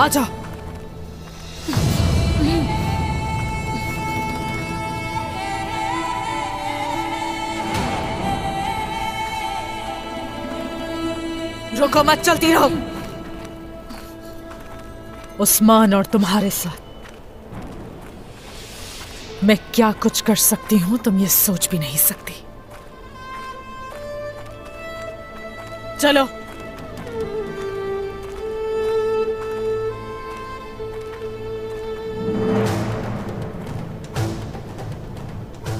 आ जाओ। रुको मत, चलती रहो। उस्मान और तुम्हारे साथ मैं क्या कुछ कर सकती हूं तुम ये सोच भी नहीं सकती। चलो।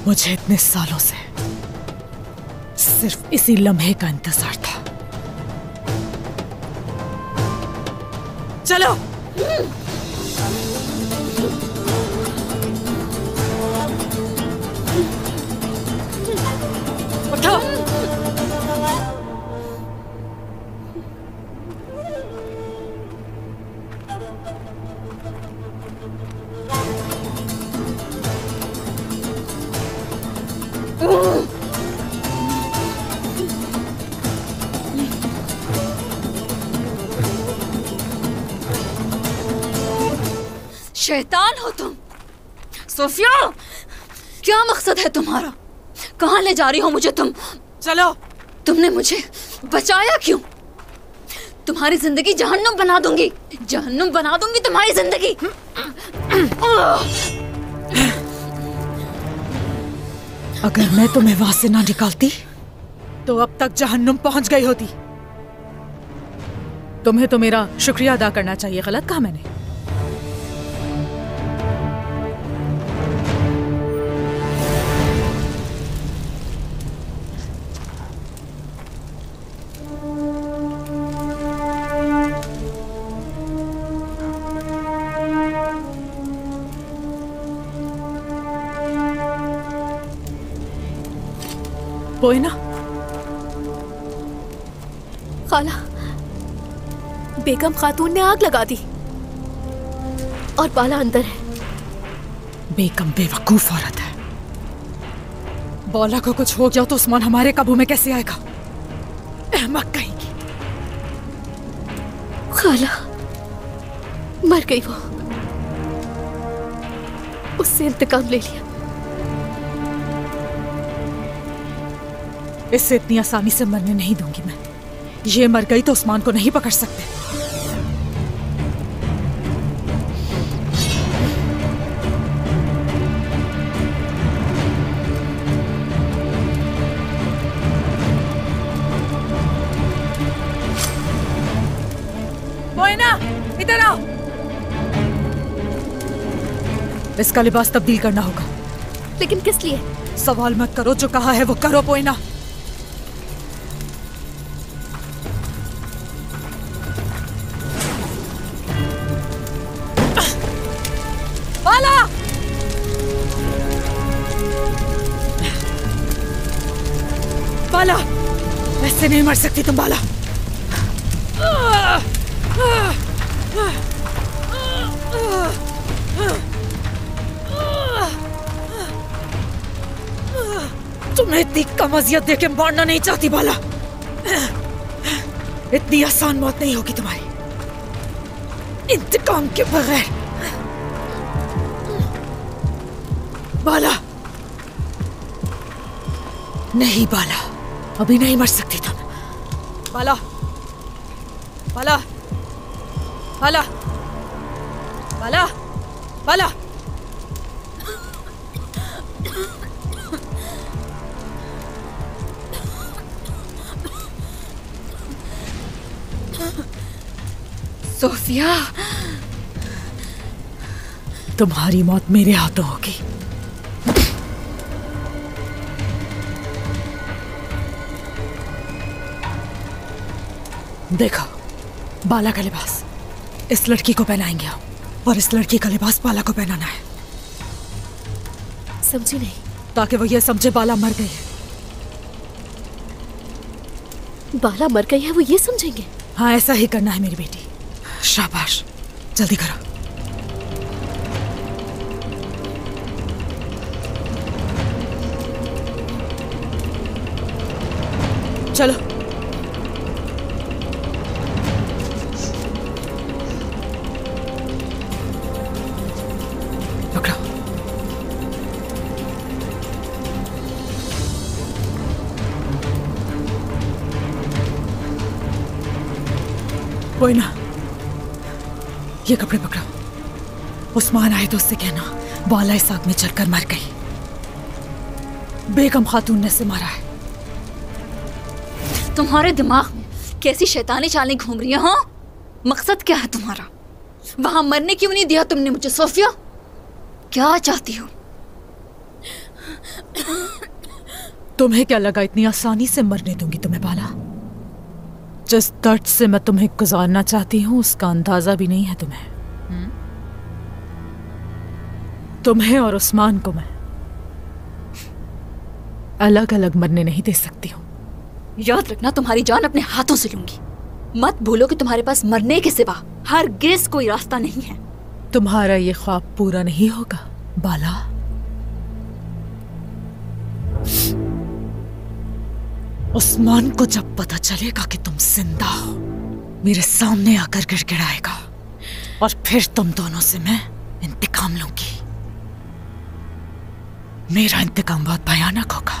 मुझे इतने सालों से सिर्फ इसी लम्हे का इंतजार था। चलो। उठो। शैतान हो तुम। सोफिया, क्या मकसद है तुम्हारा? कहाँ ले जा रही हो मुझे तुम? चलो। तुमने मुझे बचाया क्यों? तुम्हारी जिंदगी जहन्नुम बना दूंगी, जहन्नुम बना दूंगी तुम्हारी जिंदगी। अगर मैं तुम्हें वहां से ना निकालती तो अब तक जहन्नुम पहुंच गई होती। तुम्हें तो मेरा शुक्रिया अदा करना चाहिए। गलत कहा मैंने? बोइना। खाला, बेगम खातून ने आग लगा दी और बाला अंदर है। बेगम बेवकूफ औरत है। बाला को कुछ हो गया तो उस्मान हमारे काबू में कैसे आएगा? अहमक कहेंगी। खाला, मर गई वो। उससे इंतकाम ले लिया। इससे इतनी आसानी से मरने नहीं दूंगी मैं। ये मर गई तो उस्मान को नहीं पकड़ सकते। मोइना, इधर आओ। इसका लिबास तब्दील करना होगा। लेकिन किस लिए? सवाल मत करो, जो कहा है वो करो। मोइना, बाला, ऐसे नहीं मर सकती तुम बाला। तुम्हें इतनी कम अजियत देके मारना नहीं चाहती बाला। इतनी आसान मौत नहीं होगी तुम्हारी इंतकाम के बगैर। बाला, नहीं बाला, अभी नहीं मर सकती तुम। बाला, बाला, बाला, बाला, बाला। सोफिया, तुम्हारी मौत मेरे हाथों होगी। देखो, बाला का लिबास इस लड़की को पहनाएंगे हम, और इस लड़की का लिबास बाला को पहनाना है। समझी नहीं? ताकि वो ये समझे बाला मर गई है। बाला मर गई है वो ये समझेंगे? हाँ, ऐसा ही करना है मेरी बेटी। शाबाश, जल्दी करो। चलो। कोई ना, ये कपड़े पकड़ो। उस्मान आए तो उससे कहना बाला इस आग में जलकर मर गई। बेगम खातून ने इसे मारा है। तुम्हारे दिमाग में कैसी शैतानी चालें घूम रही हैं? हाँ, मकसद क्या है तुम्हारा? वहां मरने क्यों नहीं दिया तुमने मुझे सोफिया? क्या चाहती हो? तुम्हें क्या लगा इतनी आसानी से मरने दूंगी तुम्हें बाला? जिस दर्द से मैं तुम्हें गुजारना चाहती हूँ उसका अंदाजा भी नहीं है तुम्हें। तुम्हें और उस्मान को मैं अलग अलग मरने नहीं दे सकती हूँ। याद रखना, तुम्हारी जान अपने हाथों से लूंगी। मत भूलो कि तुम्हारे पास मरने के सिवा हरगिज़ कोई रास्ता नहीं है। तुम्हारा ये ख्वाब पूरा नहीं होगा बाला। उस्मान को जब पता चलेगा कि तुम जिंदा हो, मेरे सामने आकर गिड़गिड़ाएगा और फिर तुम दोनों से मैं इंतकाम लूंगी। मेरा इंतकाम बहुत भयानक होगा।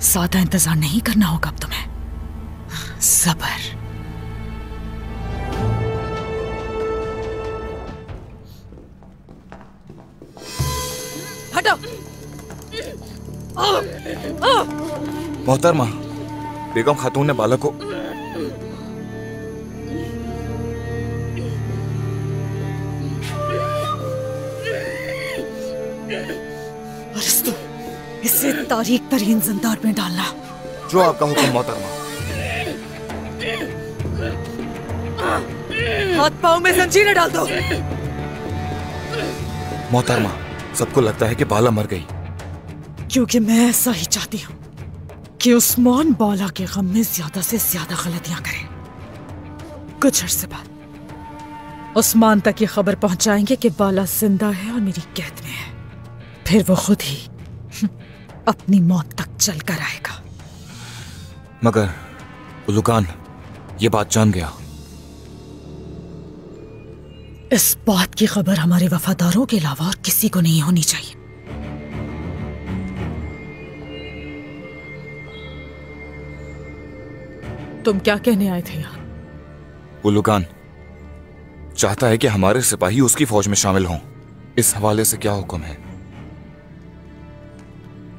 ज्यादा इंतजार नहीं करना होगा अब तुम्हें। सब्र। हटो। मोहतरमा, बेगम खातून ने बाला को अरस्तु, इसे तारीख तरीन जिंदार में डालना। जो आपका हुक्म मोहतरमा। हाथ पाँव में जंजीरें डाल दो। मोहतरमा, सबको लगता है कि बाला मर गई। क्योंकि मैं ऐसा ही चाहती हूँ कि उस्मान बाला के गम में ज्यादा से ज्यादा गलतियां करे। कुछ अर्से बाद उस्मान तक ये खबर पहुंचाएंगे कि बाला जिंदा है और मेरी कैद में है। फिर वो खुद ही अपनी मौत तक चल कर आएगा। मगर उलुकान ये बात जान गया। इस बात की खबर हमारे वफादारों के अलावा और किसी को नहीं होनी चाहिए। तुम क्या कहने आए थे यहाँ? उलुकान चाहता है कि हमारे सिपाही उसकी फौज में शामिल हों। इस हवाले से क्या हुक्म है?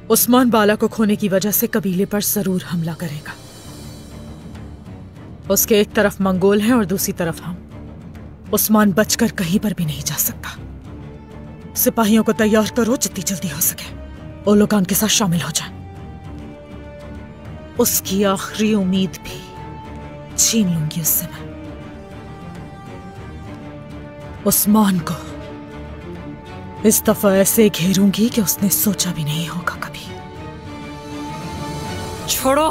उस्मान बाला को खोने की वजह से कबीले पर जरूर हमला करेगा। उसके एक तरफ मंगोल हैं और दूसरी तरफ हम। उस्मान बचकर कहीं पर भी नहीं जा सकता। सिपाहियों को तैयार करो जितनी जल्दी हो सके। उलुकान के साथ शामिल हो जाए। उसकी आखिरी उम्मीद भी छीन लूंगी उससे मैं। उस्मान को इस दफा ऐसे घेरूंगी कि उसने सोचा भी नहीं होगा कभी। छोड़ो,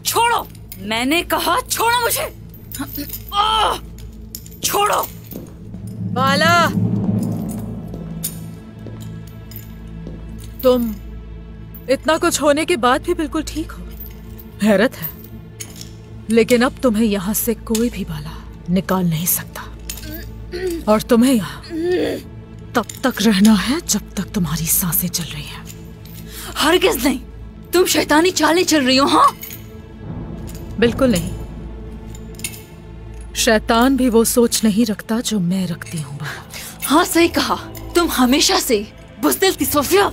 छोड़ो, मैंने कहा छोड़ो मुझे। छोड़ो। बाला, तुम इतना कुछ होने के बाद भी बिल्कुल ठीक हो। हैरत है, लेकिन अब तुम्हें यहां से कोई भी बाला निकाल नहीं सकता। और तुम्हें यहां तब तक रहना है जब तक तुम्हारी सांसें चल रही हैं। हरगिज़ नहीं, तुम शैतानी चालें चल रही हो। हाँ, बिल्कुल नहीं। शैतान भी वो सोच नहीं रखता जो मैं रखती हूँ। हाँ, सही कहा। तुम हमेशा से बुज़दिल थी सोफिया,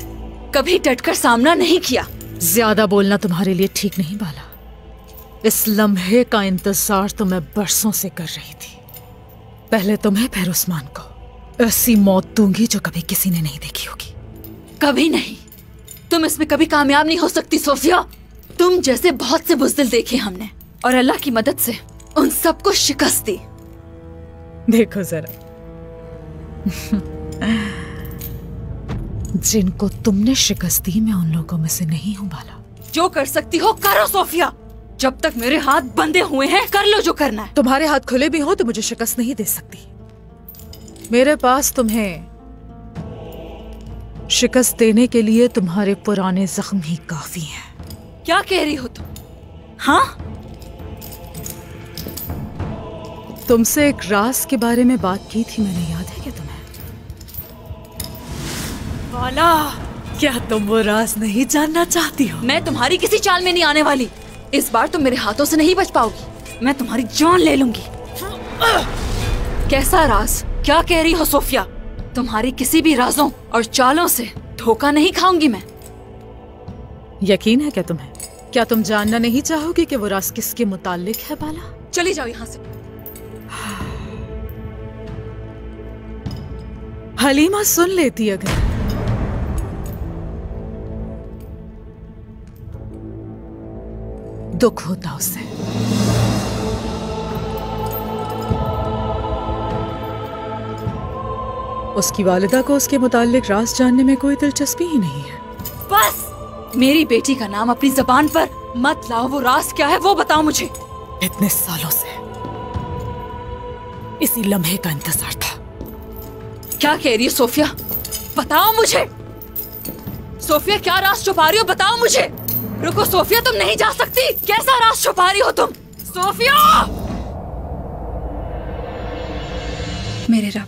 कभी डटकर सामना नहीं किया। ज्यादा बोलना तुम्हारे लिए ठीक नहीं बाला। इस लम्हे का इंतजार तो मैं बरसों से कर रही थी। पहले तुम्हें फिर उस्मान को ऐसी मौत दूंगी जो कभी किसी ने नहीं देखी होगी। कभी नहीं। तुम इसमें कभी कामयाब नहीं हो सकती सोफिया। तुम जैसे बहुत से बुज़दिल देखे हमने और अल्लाह की मदद से उन सबको शिकस्त दी। देखो जरा, जिनको तुमने शिकस्त दी मैं उन लोगों में से नहीं हूँ बाला। जो कर सकती हो करो सोफिया। जब तक मेरे हाथ बंधे हुए हैं कर लो जो करना है। तुम्हारे हाथ खुले भी हो तो मुझे शिकस्त नहीं दे सकती। मेरे पास तुम्हें शिकस्त देने के लिए तुम्हारे पुराने जख्म ही काफी हैं। क्या कह रही हो तुम? हाँ, तुमसे एक राज के बारे में बात की थी मैंने, याद है क्या तुम्हें? बाला, क्या तुम वो राज नहीं जानना चाहती हो? मैं तुम्हारी किसी चाल में नहीं आने वाली। इस बार तुम मेरे हाथों से नहीं बच पाओगी। मैं तुम्हारी जान ले लूंगी। कैसा राज? क्या कह रही हो सोफिया? तुम्हारी किसी भी राजों और चालों से धोखा नहीं खाऊंगी मैं। यकीन है क्या तुम्हें? क्या तुम जानना नहीं चाहोगी कि वो राज किसके मुताल्लिक है बाला? चली जाओ यहाँ से। हलीमा सुन लेती अगर। दुख होता उसे। उसकी वालिदा को उसके मुताल्लिक राज जानने में कोई दिलचस्पी ही नहीं है। बस मेरी बेटी का नाम अपनी जबान पर मत लाओ। वो राज क्या है वो बताओ मुझे। इतने सालों से इसी लम्हे का इंतजार था। क्या कह रही है सोफिया? बताओ मुझे। सोफिया क्या राज छुपा रही हो? बताओ मुझे। रुको सोफिया, तुम नहीं जा सकती। कैसा राज छुपा रही हो तुम? सोफिया! मेरे रब,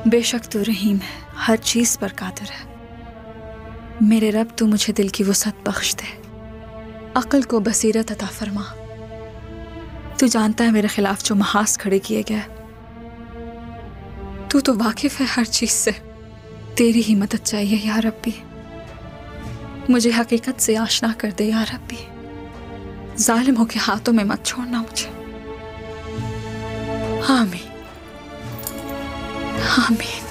बेशक तू रहीम है, हर चीज पर कादिर है। मेरे रब, तू मुझे दिल की वुसअत बख्श दे, अक्ल को बसीरत अता फरमा। तू जानता है मेरे खिलाफ जो महास खड़े किए गए, तू तो वाकिफ है हर चीज से। तेरी ही मदद चाहिए या रब्बी। मुझे हकीकत से आशना कर दे या रब्बी। जालिमों के हाथों में मत छोड़ना मुझे। आमीन आमीन।